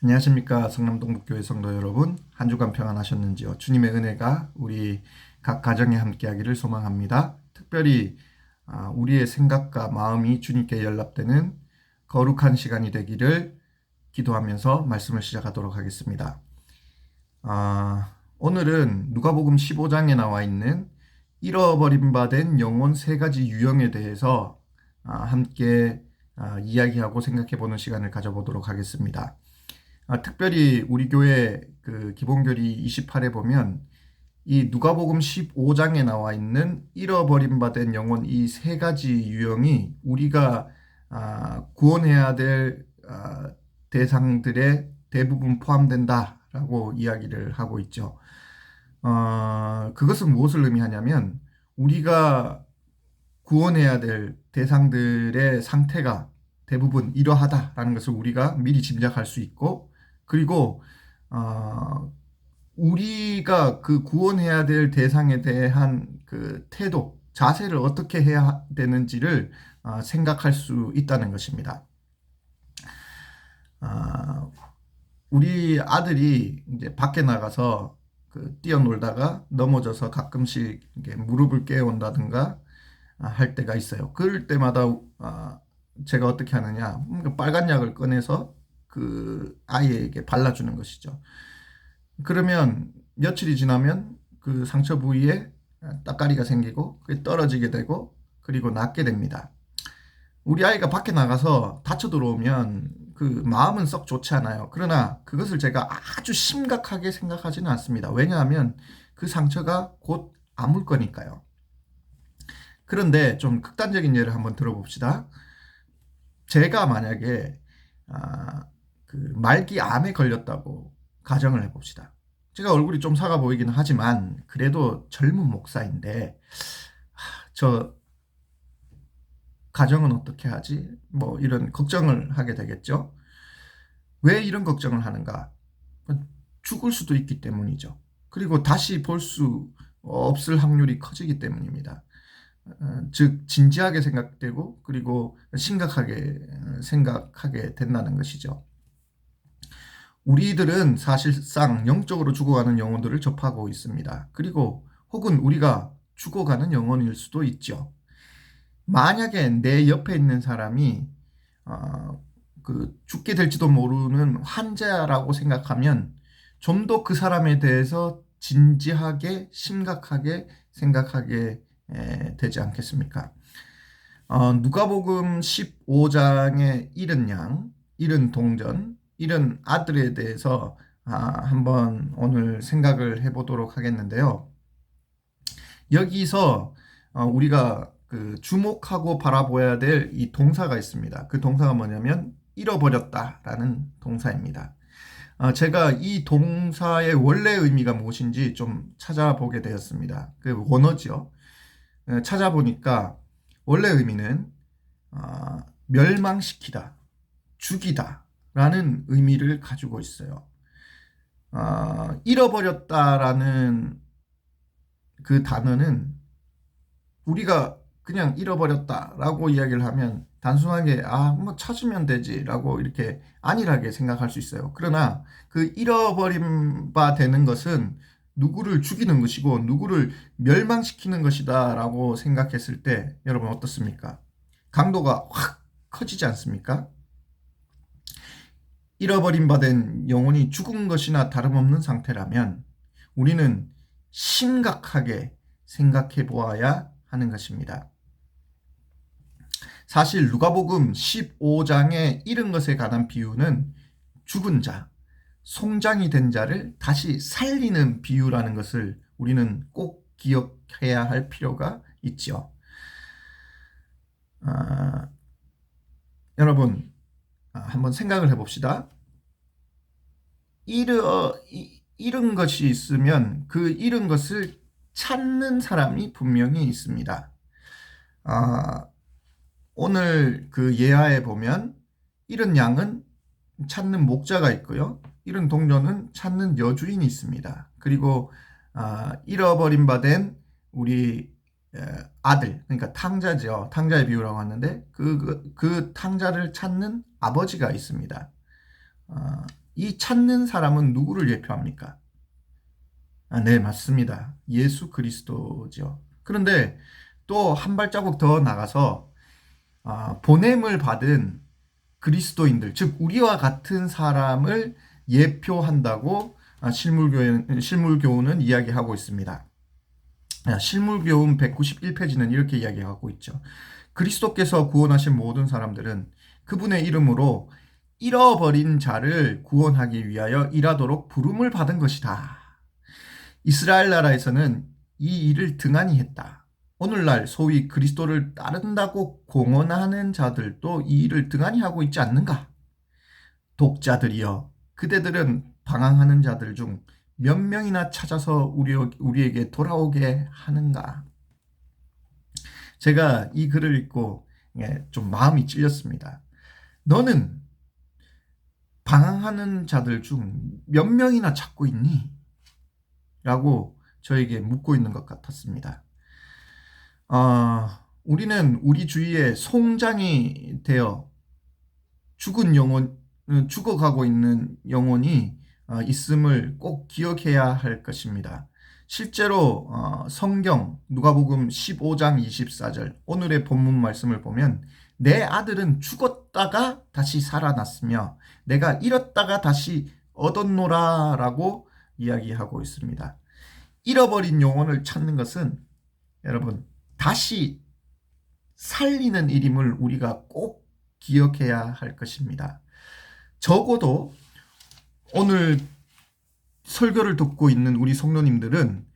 안녕하십니까. 성남동북교회 성도 여러분, 한 주간 평안하셨는지요? 주님의 은혜가 우리 각 가정에 함께하기를 소망합니다. 특별히 우리의 생각과 마음이 주님께 연락되는 거룩한 시간이 되기를 기도하면서 말씀을 시작하도록 하겠습니다. 오늘은 누가복음 15장에 나와 있는 잃어버림 바 된 영혼 세 가지 유형에 대해서 함께 이야기하고 생각해 보는 시간을 가져보도록 하겠습니다. 특별히 우리 교회 그 기본교리 28에 보면 이 누가복음 15장에 나와 있는 잃어버림 바 된 영혼 이 세 가지 유형이 우리가 구원해야 될 대상들의 대부분 포함된다라고 이야기를 하고 있죠. 그것은 무엇을 의미하냐면 우리가 구원해야 될 대상들의 상태가 대부분 이러하다라는 것을 우리가 미리 짐작할 수 있고, 그리고 우리가 그 구원해야 될 대상에 대한 그 태도, 자세를 어떻게 해야 되는지를 생각할 수 있다는 것입니다. 우리 아들이 이제 밖에 나가서 뛰어놀다가 넘어져서 가끔씩 이게 무릎을 깨운다든가 할 때가 있어요. 그럴 때마다 제가 어떻게 하느냐, 빨간 약을 꺼내서 그 아이에게 발라주는 것이죠. 그러면 며칠이 지나면 그 상처 부위에 따까리가 생기고 그게 떨어지게 되고 그리고 낫게 됩니다. 우리 아이가 밖에 나가서 다쳐 들어오면 그 마음은 썩 좋지 않아요. 그러나 그것을 제가 아주 심각하게 생각하지는 않습니다. 왜냐하면 그 상처가 곧 아물 거니까요. 그런데 좀 극단적인 예를 한번 들어봅시다. 제가 만약에 그 말기 암에 걸렸다고 가정을 해봅시다. 제가 얼굴이 좀 사가 보이기는 하지만 그래도 젊은 목사인데 저 가정은 어떻게 하지? 뭐 이런 걱정을 하게 되겠죠. 왜 이런 걱정을 하는가? 죽을 수도 있기 때문이죠. 그리고 다시 볼 수 없을 확률이 커지기 때문입니다. 즉 진지하게 생각되고 그리고 심각하게 생각하게 된다는 것이죠. 우리들은 사실상 영적으로 죽어가는 영혼들을 접하고 있습니다. 그리고 혹은 우리가 죽어가는 영혼일 수도 있죠. 만약에 내 옆에 있는 사람이 죽게 될지도 모르는 환자라고 생각하면 좀 더 그 사람에 대해서 진지하게 심각하게 생각하게 되지 않겠습니까? 누가복음 15장의 잃은 양, 잃은 동전, 잃은 아들에 대해서 한번 오늘 생각을 해보도록 하겠는데요. 여기서 우리가 그 주목하고 바라보아야 될 이 동사가 있습니다. 그 동사가 뭐냐면 잃어버렸다라는 동사입니다. 제가 이 동사의 원래 의미가 무엇인지 좀 찾아보게 되었습니다. 그 원어죠. 찾아보니까 원래 의미는 멸망시키다, 죽이다 라는 의미를 가지고 있어요. 잃어버렸다라는 그 단어는 우리가 그냥 잃어버렸다라고 이야기를 하면 단순하게 뭐 찾으면 되지라고 이렇게 안일하게 생각할 수 있어요. 그러나 그 잃어버림 바 되는 것은 누구를 죽이는 것이고 누구를 멸망시키는 것이다라고 생각했을 때 여러분 어떻습니까? 강도가 확 커지지 않습니까? 잃어버림 바 된 영혼이 죽은 것이나 다름없는 상태라면 우리는 심각하게 생각해 보아야 하는 것입니다. 사실 누가복음 15장에 잃은 것에 관한 비유는 죽은 자, 송장이 된 자를 다시 살리는 비유라는 것을 우리는 꼭 기억해야 할 필요가 있죠. 여러분 한번 생각을 해봅시다. 잃은 것이 있으면 그 잃은 것을 찾는 사람이 분명히 있습니다. 오늘 그 예화에 보면 잃은 양은 찾는 목자가 있고요. 잃은 동전은 찾는 여주인이 있습니다. 그리고 잃어버림 바 된 우리 아들, 그러니까 탕자죠. 탕자의 비유라고 하는데 그 탕자를 찾는 아버지가 있습니다. 이 찾는 사람은 누구를 예표합니까? 네, 맞습니다. 예수 그리스도죠. 그런데 또 한 발자국 더 나가서 보냄을 받은 그리스도인들, 즉 우리와 같은 사람을 예표한다고 실물교훈은 이야기하고 있습니다. 실물교훈 191페이지는 이렇게 이야기하고 있죠. 그리스도께서 구원하신 모든 사람들은 그분의 이름으로 잃어버린 자를 구원하기 위하여 일하도록 부름을 받은 것이다. 이스라엘 나라에서는 이 일을 등한히 했다. 오늘날 소위 그리스도를 따른다고 공언하는 자들도 이 일을 등한히 하고 있지 않는가? 독자들이여, 그대들은 방황하는 자들 중 몇 명이나 찾아서 우리에게 돌아오게 하는가? 제가 이 글을 읽고 좀 마음이 찔렸습니다. 너는 방황하는 자들 중 몇 명이나 찾고 있니? 라고 저에게 묻고 있는 것 같았습니다. 우리는 우리 주위에 송장이 되어 죽어가고 있는 영혼이 있음을 꼭 기억해야 할 것입니다. 실제로 성경 누가복음 15장 24절 오늘의 본문 말씀을 보면 내 아들은 죽었다가 다시 살아났으며 내가 잃었다가 다시 얻었노라 라고 이야기하고 있습니다. 잃어버린 영혼을 찾는 것은 여러분 다시 살리는 일임을 우리가 꼭 기억해야 할 것입니다. 적어도 오늘 설교를 듣고 있는 우리 성도님들은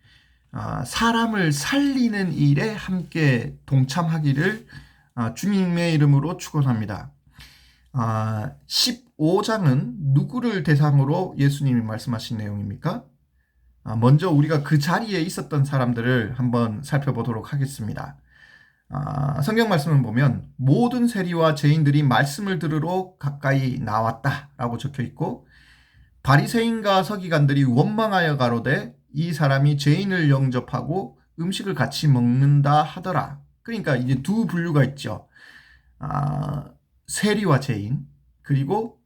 사람을 살리는 일에 함께 동참하기를 주님의 이름으로 축원합니다. 15장은 누구를 대상으로 예수님이 말씀하신 내용입니까? 먼저 우리가 그 자리에 있었던 사람들을 한번 살펴보도록 하겠습니다. 성경 말씀을 보면 모든 세리와 죄인들이 말씀을 들으러 가까이 나왔다라고 적혀 있고 바리새인과 서기관들이 원망하여 가로되 이 사람이 죄인을 영접하고 음식을 같이 먹는다 하더라. 그러니까 이제 두 분류가 있죠. 세리와 죄인 그리고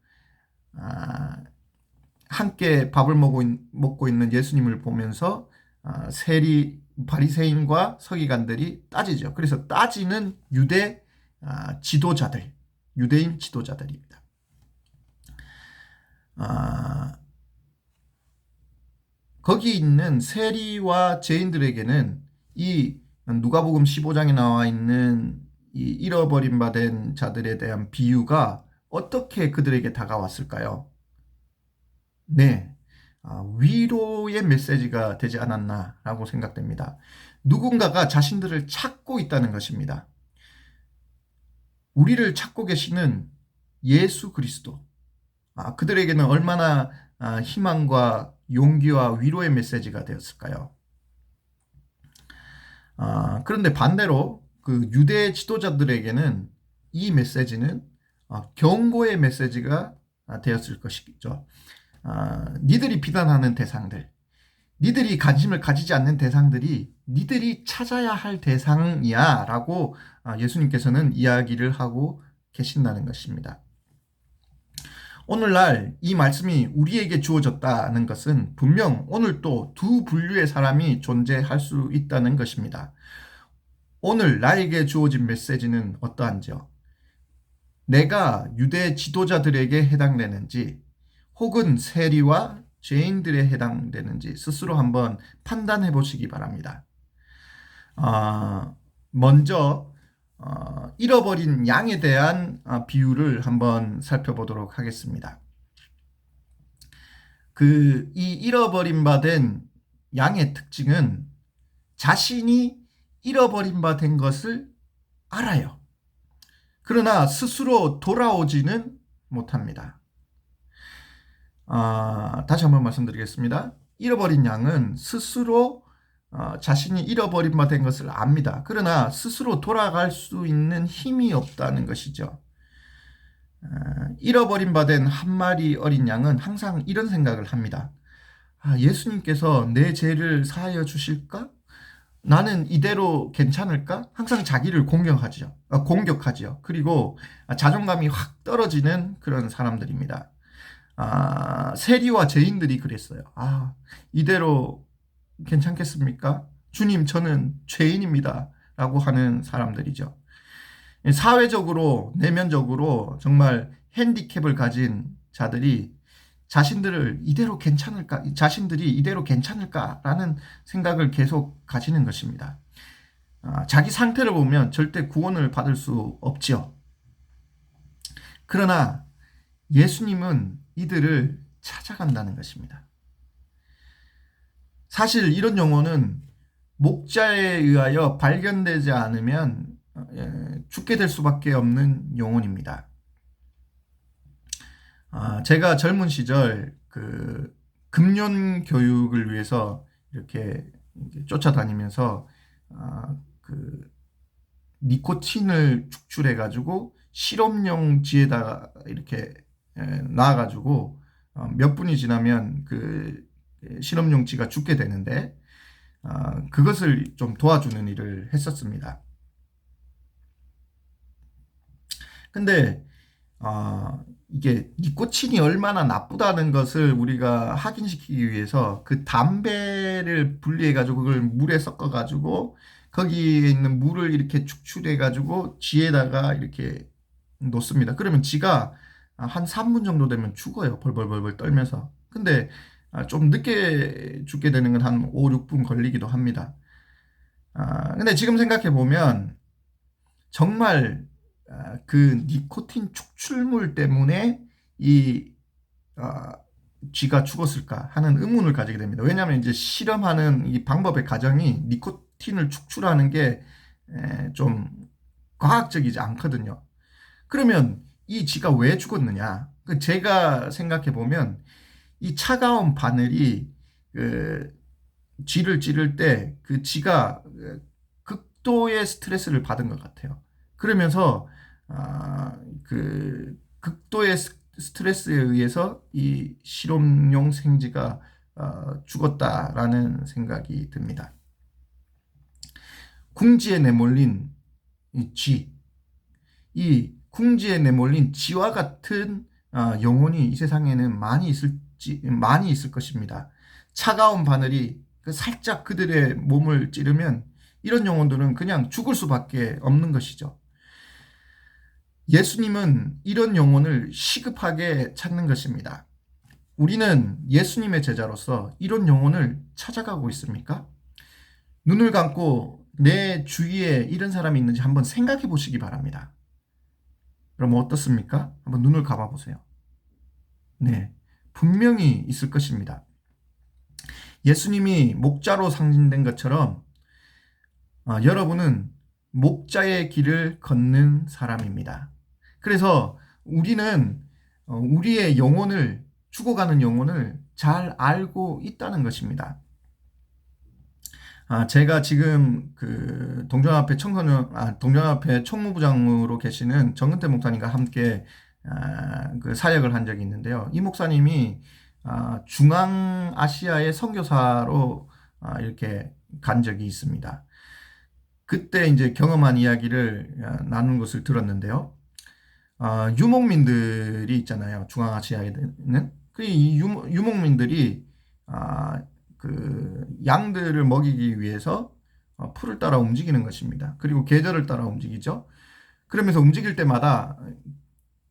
함께 밥을 먹고 있는 예수님을 보면서 바리새인과 서기관들이 따지죠. 그래서 따지는 유대인 지도자들입니다. 거기 있는 세리와 죄인들에게는 이 누가복음 15장에 나와 있는 이 잃어버림 받은 자들에 대한 비유가 어떻게 그들에게 다가왔을까요? 네, 위로의 메시지가 되지 않았나라고 생각됩니다. 누군가가 자신들을 찾고 있다는 것입니다. 우리를 찾고 계시는 예수 그리스도. 그들에게는 얼마나 희망과 용기와 위로의 메시지가 되었을까요? 그런데 반대로 그 유대 지도자들에게는 이 메시지는 경고의 메시지가 되었을 것이죠. 니들이 비난하는 대상들, 니들이 관심을 가지지 않는 대상들이 니들이 찾아야 할 대상이야 라고 예수님께서는 이야기를 하고 계신다는 것입니다. 오늘날 이 말씀이 우리에게 주어졌다는 것은 분명 오늘 또 두 분류의 사람이 존재할 수 있다는 것입니다. 오늘 나에게 주어진 메시지는 어떠한지요? 내가 유대 지도자들에게 해당되는지 혹은 세리와 죄인들에 해당되는지 스스로 한번 판단해 보시기 바랍니다. 먼저 잃어버린 양에 대한 비유를 한번 살펴보도록 하겠습니다. 이 잃어버림 받은 양의 특징은 자신이 잃어버림 받은 것을 알아요. 그러나 스스로 돌아오지는 못합니다. 다시 한번 말씀드리겠습니다. 잃어버린 양은 스스로 자신이 잃어버림 받은 것을 압니다. 그러나 스스로 돌아갈 수 있는 힘이 없다는 것이죠. 잃어버림 받은 한 마리 어린 양은 항상 이런 생각을 합니다. 예수님께서 내 죄를 사하여 주실까? 나는 이대로 괜찮을까? 항상 자기를 공격하죠. 그리고 자존감이 확 떨어지는 그런 사람들입니다. 세리와 죄인들이 그랬어요. 이대로 괜찮겠습니까? 주님, 저는 죄인입니다. 라고 하는 사람들이죠. 사회적으로, 내면적으로 정말 핸디캡을 가진 자들이 자신들이 이대로 괜찮을까라는 생각을 계속 가지는 것입니다. 자기 상태를 보면 절대 구원을 받을 수 없지요. 그러나 예수님은 이들을 찾아간다는 것입니다. 사실 이런 용어는 목자에 의하여 발견되지 않으면 죽게 될 수밖에 없는 영혼입니다. 제가 젊은 시절 그 금연 교육을 위해서 이렇게 쫓아다니면서 그 니코틴을 축출해 가지고 실험용지에다가 이렇게 놔 가지고 몇 분이 지나면 그 실험용지가 죽게 되는데 그것을 좀 도와주는 일을 했었습니다. 근데 이게 니코틴이 얼마나 나쁘다는 것을 우리가 확인시키기 위해서 그 담배를 분리해 가지고 그걸 물에 섞어 가지고 거기에 있는 물을 이렇게 축출해 가지고 쥐에다가 이렇게 놓습니다. 그러면 쥐가 한 3분 정도 되면 죽어요. 벌벌벌벌 떨면서. 근데 좀 늦게 죽게 되는 건 한 5, 6분 걸리기도 합니다. 근데 지금 생각해 보면 정말 그 니코틴 축출물 때문에 이 쥐가 죽었을까 하는 의문을 가지게 됩니다. 왜냐하면 이제 실험하는 이 방법의 과정이 니코틴을 축출하는 게 좀 과학적이지 않거든요. 그러면 이 쥐가 왜 죽었느냐? 제가 생각해 보면 이 차가운 바늘이 그 쥐를 찌를 때 그 쥐가 극도의 스트레스를 받은 것 같아요. 그러면서 그 극도의 스트레스에 의해서 이 실험용 생쥐가 죽었다라는 생각이 듭니다. 궁지에 내몰린 이 쥐, 이 궁지에 내몰린 쥐와 같은 영혼이 이 세상에는 많이 있을 것입니다. 차가운 바늘이 살짝 그들의 몸을 찌르면 이런 영혼들은 그냥 죽을 수밖에 없는 것이죠. 예수님은 이런 영혼을 시급하게 찾는 것입니다. 우리는 예수님의 제자로서 이런 영혼을 찾아가고 있습니까? 눈을 감고 내 주위에 이런 사람이 있는지 한번 생각해 보시기 바랍니다. 그럼 어떻습니까? 한번 눈을 감아 보세요. 네, 분명히 있을 것입니다. 예수님이 목자로 상징된 것처럼 여러분은 목자의 길을 걷는 사람입니다. 그래서 우리는 우리의 영혼을, 죽어가는 영혼을 잘 알고 있다는 것입니다. 제가 지금 그 동정앞에 총무부장으로 계시는 정근태 목사님과 함께 그 사역을 한 적이 있는데요. 이 목사님이 중앙아시아의 선교사로 이렇게 간 적이 있습니다. 그때 이제 경험한 이야기를 나눈 것을 들었는데요. 유목민들이 있잖아요. 중앙아시아에는. 이 유목민들이 그 양들을 먹이기 위해서 풀을 따라 움직이는 것입니다. 그리고 계절을 따라 움직이죠. 그러면서 움직일 때마다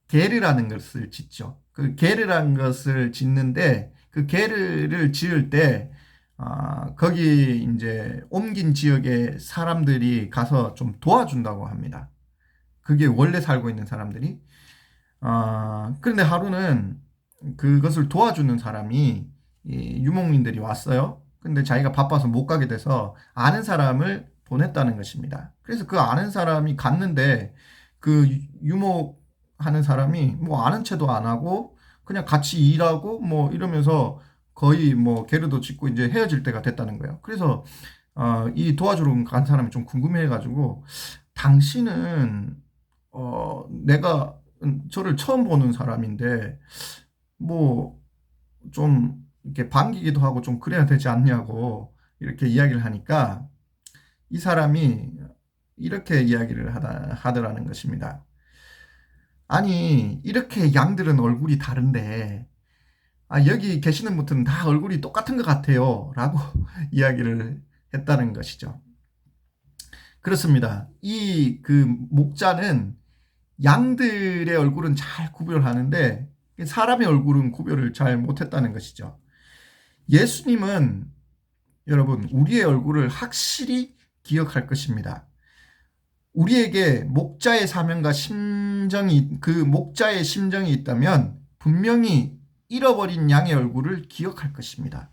게르라는 것을 짓죠. 그 게르라는 것을 짓는데 그 게르를 지을 때 거기 이제 옮긴 지역의 사람들이 가서 좀 도와준다고 합니다. 그게 원래 살고 있는 사람들이. 그런데 하루는 그것을 도와주는 사람이 이 유목민들이 왔어요. 근데 자기가 바빠서 못 가게 돼서 아는 사람을 보냈다는 것입니다. 그래서 그 아는 사람이 갔는데 그 유목하는 사람이 뭐 아는 체도 안 하고 그냥 같이 일하고 뭐 이러면서 거의 뭐 게르도 짓고 이제 헤어질 때가 됐다는 거예요. 그래서 이 도와주러 간 사람이 좀 궁금해가지고 당신은 내가 저를 처음 보는 사람인데 뭐 좀 이렇게 반기기도 하고 좀 그래야 되지 않냐고 이렇게 이야기를 하니까 이 사람이 이렇게 이야기를 하더라는 것입니다. 아니, 이렇게 양들은 얼굴이 다른데 여기 계시는 분들은 다 얼굴이 똑같은 것 같아요. 라고 이야기를 했다는 것이죠. 그렇습니다. 이 그 목자는 양들의 얼굴은 잘 구별을 하는데 사람의 얼굴은 구별을 잘 못했다는 것이죠. 예수님은 여러분 우리의 얼굴을 확실히 기억할 것입니다. 우리에게 목자의 사명과 심정이 그 목자의 심정이 있다면 분명히 잃어버린 양의 얼굴을 기억할 것입니다.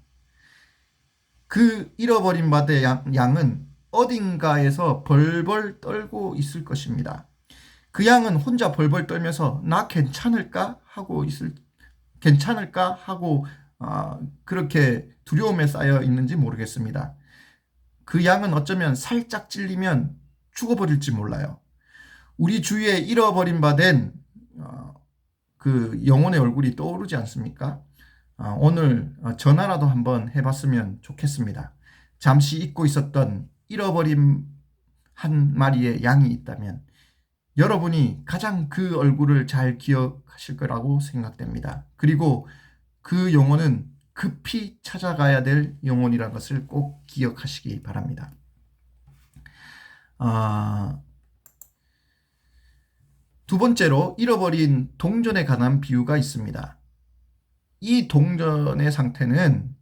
그 잃어버린 바의 양은 어딘가에서 벌벌 떨고 있을 것입니다. 그 양은 혼자 벌벌 떨면서 나 괜찮을까 하고 그렇게 두려움에 쌓여 있는지 모르겠습니다. 그 양은 어쩌면 살짝 찔리면 죽어버릴지 몰라요. 우리 주위에 잃어버린 바 된 그 영혼의 얼굴이 떠오르지 않습니까? 오늘 전화라도 한번 해봤으면 좋겠습니다. 잠시 잊고 있었던 잃어버린 한 마리의 양이 있다면 여러분이 가장 그 얼굴을 잘 기억하실 거라고 생각됩니다. 그리고 그 영혼은 급히 찾아가야 될 영혼이라는 것을 꼭 기억하시기 바랍니다. 두 번째로 잃어버린 동전에 관한 비유가 있습니다. 이 동전의 상태는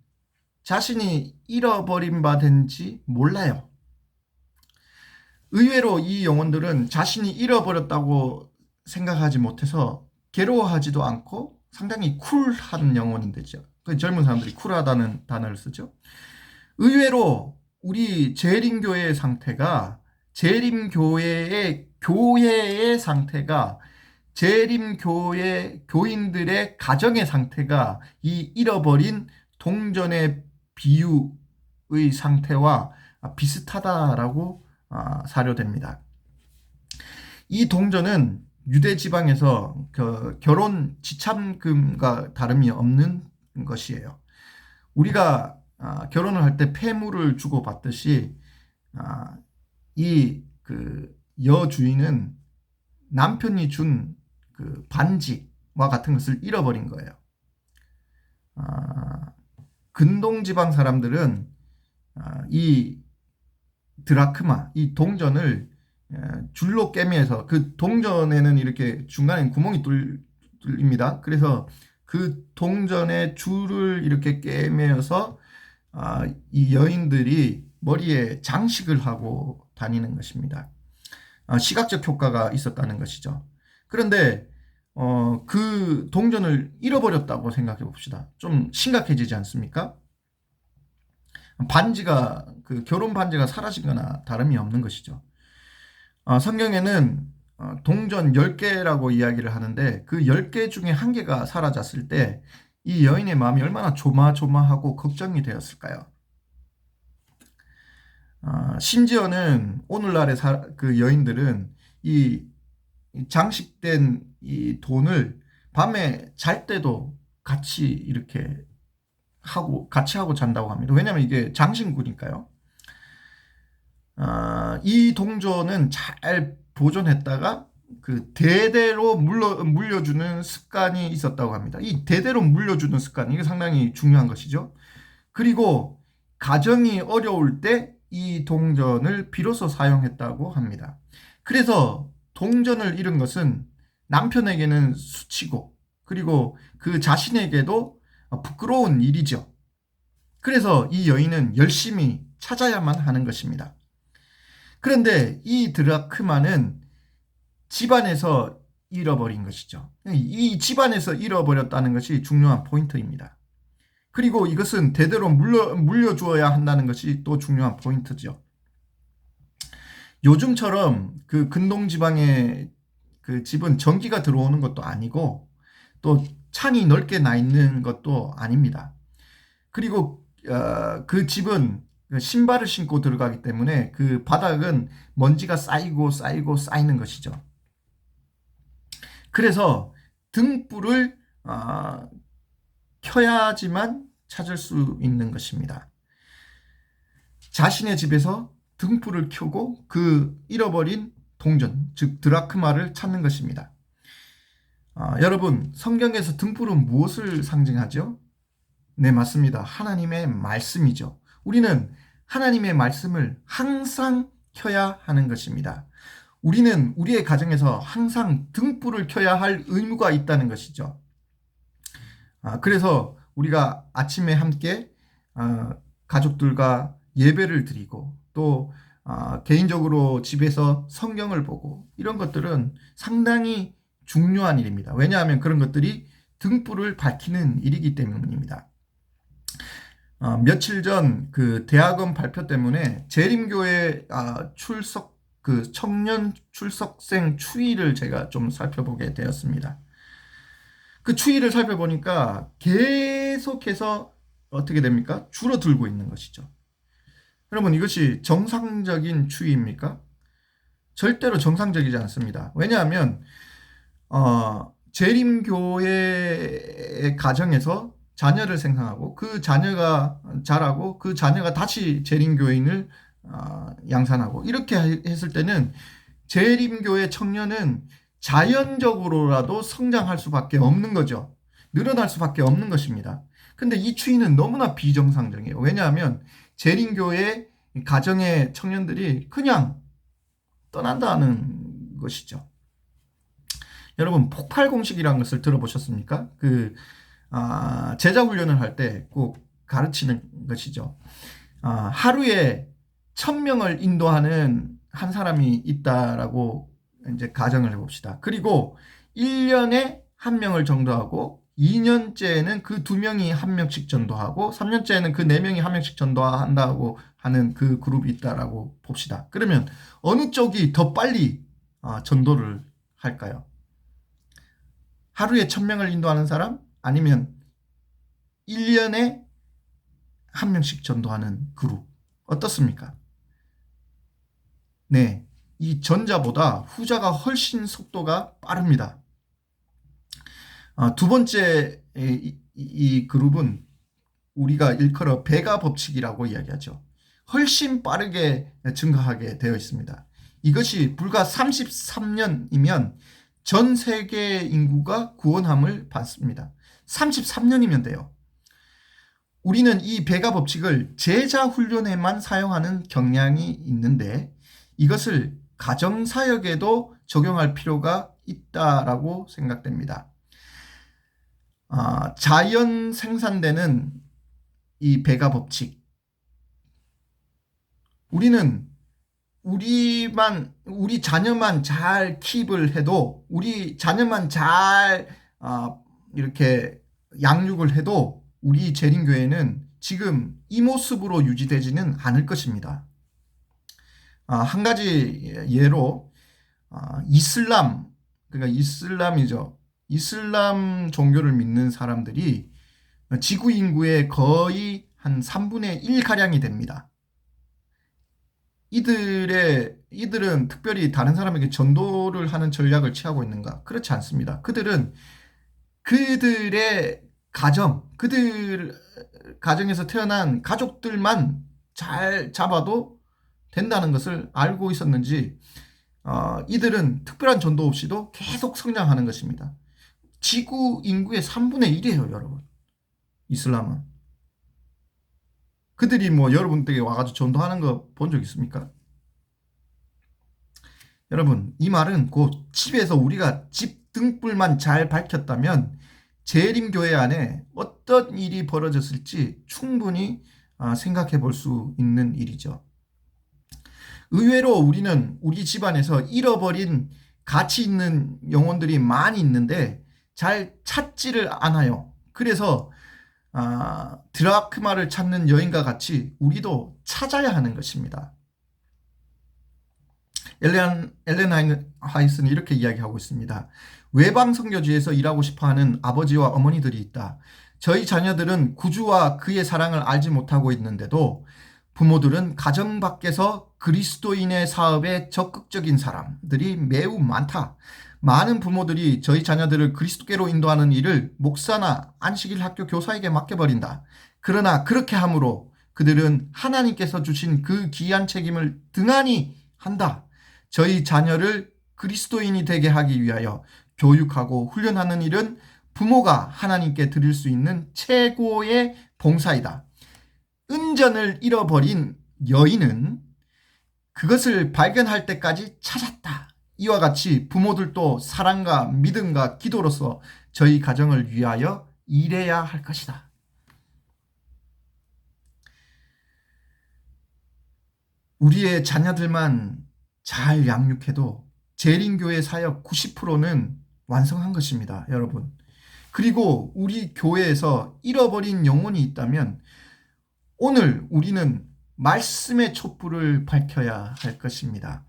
자신이 잃어버린 바 된지 몰라요. 의외로 이 영혼들은 자신이 잃어버렸다고 생각하지 못해서 괴로워하지도 않고 상당히 쿨한 영혼인데죠. 젊은 사람들이 쿨하다는 단어를 쓰죠. 의외로 우리 재림교회의 상태가 교회의 상태가 재림교회 교인들의 가정의 상태가 이 잃어버린 동전의 비유의 상태와 비슷하다라고 사료됩니다. 이 동전은 유대 지방에서 결혼 지참금과 다름이 없는 것이에요. 우리가 결혼을 할 때 폐물을 주고 받듯이 이 그 여주인은 남편이 준 그 반지와 같은 것을 잃어버린 거예요. 근동 지방 사람들은 이 드라크마, 이 동전을 줄로 꿰매서 그 동전에는 이렇게 중간에 구멍이 뚫립니다. 그래서 그 동전의 줄을 이렇게 꿰매어서 이 여인들이 머리에 장식을 하고 다니는 것입니다. 시각적 효과가 있었다는 것이죠. 그런데 그 동전을 잃어버렸다고 생각해 봅시다. 좀 심각해지지 않습니까? 반지가 그 결혼 반지가 사라진 거나 다름이 없는 것이죠. 성경에는 동전 10개라고 이야기를 하는데 그 10개 중에 1개가 사라졌을 때 이 여인의 마음이 얼마나 조마조마하고 걱정이 되었을까요? 심지어는 오늘날의 그 여인들은 이 장식된 이 돈을 밤에 잘 때도 같이 이렇게 같이 하고 잔다고 합니다. 왜냐하면 이게 장신구니까요. 이 동전은 잘 보존했다가 그 대대로 물려주는 습관이 있었다고 합니다. 이 대대로 물려주는 습관, 이게 상당히 중요한 것이죠. 그리고 가정이 어려울 때 이 동전을 비로소 사용했다고 합니다. 그래서 동전을 잃은 것은 남편에게는 수치고 그리고 그 자신에게도 부끄러운 일이죠. 그래서 이 여인은 열심히 찾아야만 하는 것입니다. 그런데 이 드라크마는 집안에서 잃어버린 것이죠. 이 집안에서 잃어버렸다는 것이 중요한 포인트입니다. 그리고 이것은 대대로 물려주어야 한다는 것이 또 중요한 포인트죠. 요즘처럼 그 근동 지방의 그 집은 전기가 들어오는 것도 아니고 또 창이 넓게 나 있는 것도 아닙니다. 그리고 그 집은 신발을 신고 들어가기 때문에 그 바닥은 먼지가 쌓이는 것이죠. 그래서 등불을 켜야지만 찾을 수 있는 것입니다. 자신의 집에서 등불을 켜고 그 잃어버린 동전, 즉 드라크마를 찾는 것입니다. 여러분, 성경에서 등불은 무엇을 상징하죠? 네, 맞습니다. 하나님의 말씀이죠. 우리는 하나님의 말씀을 항상 켜야 하는 것입니다. 우리는 우리의 가정에서 항상 등불을 켜야 할 의무가 있다는 것이죠. 그래서 우리가 아침에 함께 가족들과 예배를 드리고 또 개인적으로 집에서 성경을 보고 이런 것들은 상당히 중요한 일입니다. 왜냐하면 그런 것들이 등불을 밝히는 일이기 때문입니다. 며칠 전 그 대학원 발표 때문에 재림교회 출석 그 청년 출석생 추이를 제가 좀 살펴보게 되었습니다. 그 추이를 살펴보니까 계속해서 어떻게 됩니까? 줄어들고 있는 것이죠. 여러분, 이것이 정상적인 추이입니까? 절대로 정상적이지 않습니다. 왜냐하면 재림교회의 가정에서 자녀를 생산하고 그 자녀가 자라고 그 자녀가 다시 재림교인을 양산하고 이렇게 했을 때는 재림교회 청년은 자연적으로라도 성장할 수밖에 없는 거죠. 늘어날 수밖에 없는 것입니다. 근데 이 추이는 너무나 비정상적이에요. 왜냐하면 재림교회 가정의 청년들이 그냥 떠난다는 것이죠. 여러분, 폭발 공식이라는 것을 들어보셨습니까? 제자 훈련을 할 때 꼭 가르치는 것이죠. 하루에 1000명을 인도하는 한 사람이 있다라고 이제 가정을 해봅시다. 그리고 1년에 1명을 전도하고 2년째에는 그 2명이 1명씩 전도하고 3년째에는 그 4명이 1명씩 전도한다고 하는 그 그룹이 있다라고 봅시다. 그러면 어느 쪽이 더 빨리 전도를 할까요? 하루에 1000명을 인도하는 사람? 아니면 1년에 1명씩 전도하는 그룹? 어떻습니까? 네, 이 전자보다 후자가 훨씬 속도가 빠릅니다. 두 번째 이 그룹은 우리가 일컬어 베가 법칙이라고 이야기하죠. 훨씬 빠르게 증가하게 되어 있습니다. 이것이 불과 33년이면 전 세계 인구가 구원함을 받습니다. 33년이면 돼요. 우리는 이 베가 법칙을 제자 훈련에만 사용하는 경향이 있는데 이것을 가정사역에도 적용할 필요가 있다라고 생각됩니다. 자연 생산되는 이 베가 법칙. 우리는 우리 자녀만 잘 킵을 해도, 우리 자녀만 잘 이렇게 양육을 해도 우리 재림교회는 지금 이 모습으로 유지되지는 않을 것입니다. 한 가지 예로 이슬람, 그러니까 이슬람이죠. 이슬람 종교를 믿는 사람들이 지구 인구의 거의 한 3분의 1가량이 됩니다. 이들은 특별히 다른 사람에게 전도를 하는 전략을 취하고 있는가? 그렇지 않습니다. 그들은 그들 가정에서 태어난 가족들만 잘 잡아도 된다는 것을 알고 있었는지 이들은 특별한 전도 없이도 계속 성장하는 것입니다. 지구 인구의 3분의 1이에요, 여러분. 이슬람은. 그들이 여러분 댁에 와가지고 전도하는 거 본 적 있습니까? 여러분, 이 말은 곧 집에서 우리가 집 등불만 잘 밝혔다면 재림교회 안에 어떤 일이 벌어졌을지 충분히 생각해 볼 수 있는 일이죠. 의외로 우리는 우리 집안에서 잃어버린 가치 있는 영혼들이 많이 있는데 잘 찾지를 않아요. 그래서 드라크마를 찾는 여인과 같이 우리도 찾아야 하는 것입니다. 엘렌 하이스는 이렇게 이야기하고 있습니다. 외방 선교지에서 일하고 싶어하는 아버지와 어머니들이 있다. 저희 자녀들은 구주와 그의 사랑을 알지 못하고 있는데도 부모들은 가정 밖에서 그리스도인의 사업에 적극적인 사람들이 매우 많다. 많은 부모들이 저희 자녀들을 그리스도께로 인도하는 일을 목사나 안식일 학교 교사에게 맡겨버린다. 그러나 그렇게 함으로 그들은 하나님께서 주신 그 귀한 책임을 등한히 한다. 저희 자녀를 그리스도인이 되게 하기 위하여 교육하고 훈련하는 일은 부모가 하나님께 드릴 수 있는 최고의 봉사이다. 은전을 잃어버린 여인은 그것을 발견할 때까지 찾았다. 이와 같이 부모들도 사랑과 믿음과 기도로서 저희 가정을 위하여 일해야 할 것이다. 우리의 자녀들만 잘 양육해도 재림교회 사역 90%는 완성한 것입니다, 여러분. 그리고 우리 교회에서 잃어버린 영혼이 있다면 오늘 우리는 말씀의 촛불을 밝혀야 할 것입니다.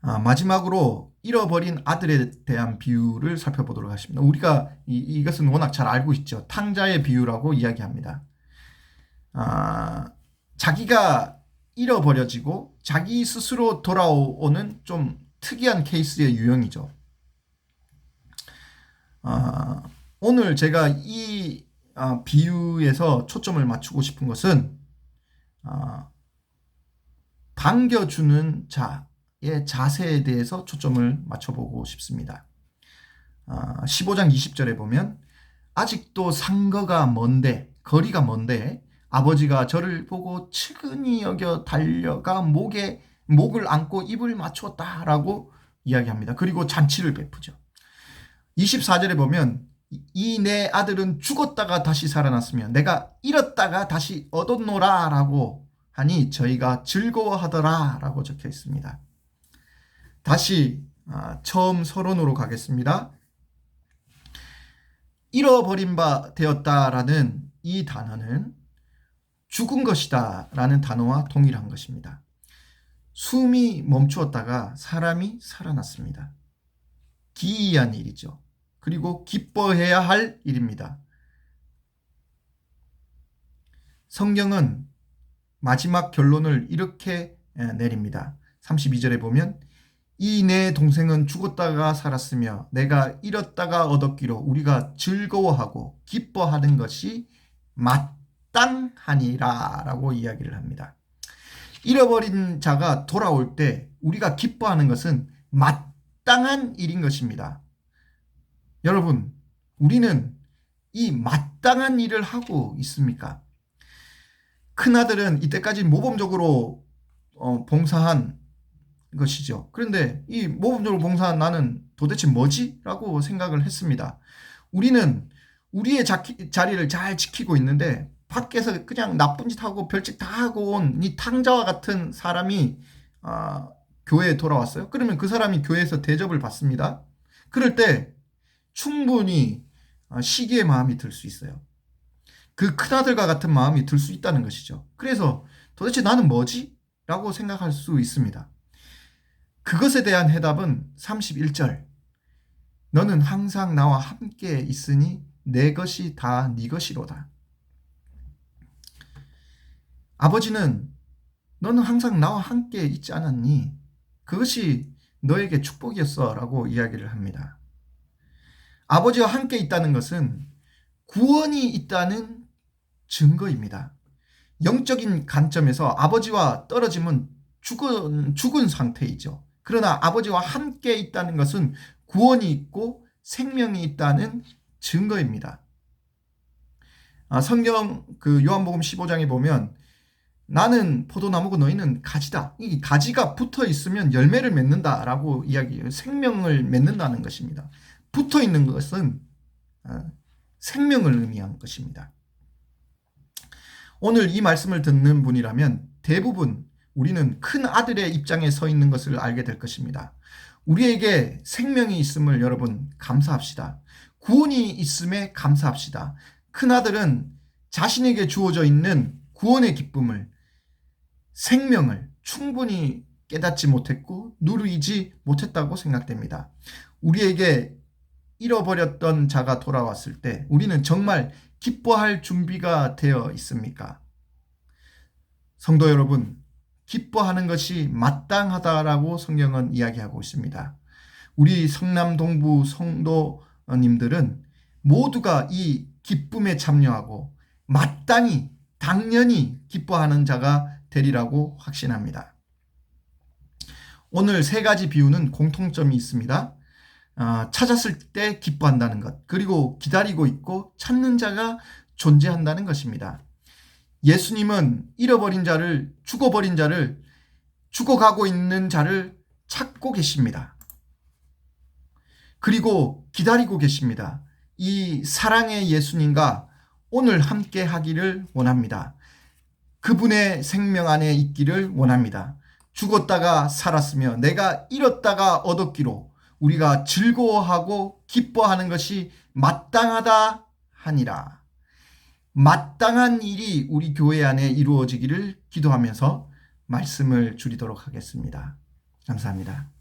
마지막으로 잃어버린 아들에 대한 비유를 살펴보도록 하겠습니다. 우리가 이것은 워낙 잘 알고 있죠. 탕자의 비유라고 이야기합니다. 자기가 잃어버려지고 자기 스스로 돌아오는 좀 특이한 케이스의 유형이죠. 오늘 제가 이 비유에서 초점을 맞추고 싶은 것은 반겨주는 자의 자세에 대해서 초점을 맞춰보고 싶습니다. 15장 20절에 보면 아직도 상거가 먼데, 거리가 먼데 아버지가 저를 보고 측은히 여겨 달려가 목을 안고 입을 맞추었다라고 이야기합니다. 그리고 잔치를 베푸죠. 24절에 보면 이 내 아들은 죽었다가 다시 살아났으며 내가 잃었다가 다시 얻었노라 라고 하니 저희가 즐거워하더라 라고 적혀 있습니다. 다시 처음 서론으로 가겠습니다. 잃어버린 바 되었다라는 이 단어는 죽은 것이다 라는 단어와 동일한 것입니다. 숨이 멈추었다가 사람이 살아났습니다. 기이한 일이죠. 그리고 기뻐해야 할 일입니다. 성경은 마지막 결론을 이렇게 내립니다. 32절에 보면 이 내 동생은 죽었다가 살았으며 내가 잃었다가 얻었기로 우리가 즐거워하고 기뻐하는 것이 마땅하니라 라고 이야기를 합니다. 잃어버린 자가 돌아올 때 우리가 기뻐하는 것은 마땅한 일인 것입니다. 여러분, 우리는 이 마땅한 일을 하고 있습니까? 큰아들은 이때까지 모범적으로 봉사한 것이죠. 그런데 이 모범적으로 봉사한 나는 도대체 뭐지? 라고 생각을 했습니다. 우리는 우리의 자리를 잘 지키고 있는데 밖에서 그냥 나쁜 짓 하고 별짓 다 하고 온 이 탕자와 같은 사람이 교회에 돌아왔어요. 그러면 그 사람이 교회에서 대접을 받습니다. 그럴 때 충분히 시기의 마음이 들 수 있어요. 그 큰아들과 같은 마음이 들 수 있다는 것이죠. 그래서 도대체 나는 뭐지? 라고 생각할 수 있습니다. 그것에 대한 해답은 31절. 너는 항상 나와 함께 있으니 내 것이 다 네 것이로다. 아버지는 너는 항상 나와 함께 있지 않았니? 그것이 너에게 축복이었어 라고 이야기를 합니다. 아버지와 함께 있다는 것은 구원이 있다는 증거입니다. 영적인 관점에서 아버지와 떨어지면 죽은 상태이죠. 그러나 아버지와 함께 있다는 것은 구원이 있고 생명이 있다는 증거입니다. 성경 요한복음 15장에 보면 나는 포도나무고 너희는 가지다. 이 가지가 붙어 있으면 열매를 맺는다라고 이야기해요. 생명을 맺는다는 것입니다. 붙어 있는 것은 생명을 의미한 것입니다. 오늘 이 말씀을 듣는 분이라면 대부분 우리는 큰 아들의 입장에 서 있는 것을 알게 될 것입니다. 우리에게 생명이 있음을 여러분 감사합시다. 구원이 있음에 감사합시다. 큰 아들은 자신에게 주어져 있는 구원의 기쁨을, 생명을 충분히 깨닫지 못했고 누리지 못했다고 생각됩니다. 우리에게 잃어버렸던 자가 돌아왔을 때 우리는 정말 기뻐할 준비가 되어 있습니까? 성도 여러분, 기뻐하는 것이 마땅하다라고 성경은 이야기하고 있습니다. 우리 성남 동부 성도님들은 모두가 이 기쁨에 참여하고 마땅히 당연히 기뻐하는 자가 되리라고 확신합니다. 오늘 세 가지 비유는 공통점이 있습니다. 찾았을 때 기뻐한다는 것, 그리고 기다리고 있고 찾는 자가 존재한다는 것입니다. 예수님은 잃어버린 자를, 죽어버린 자를, 죽어가고 있는 자를 찾고 계십니다. 그리고 기다리고 계십니다. 이 사랑의 예수님과 오늘 함께 하기를 원합니다. 그분의 생명 안에 있기를 원합니다. 죽었다가 살았으며 내가 잃었다가 얻었기로 우리가 즐거워하고 기뻐하는 것이 마땅하다 하니라. 마땅한 일이 우리 교회 안에 이루어지기를 기도하면서 말씀을 줄이도록 하겠습니다. 감사합니다.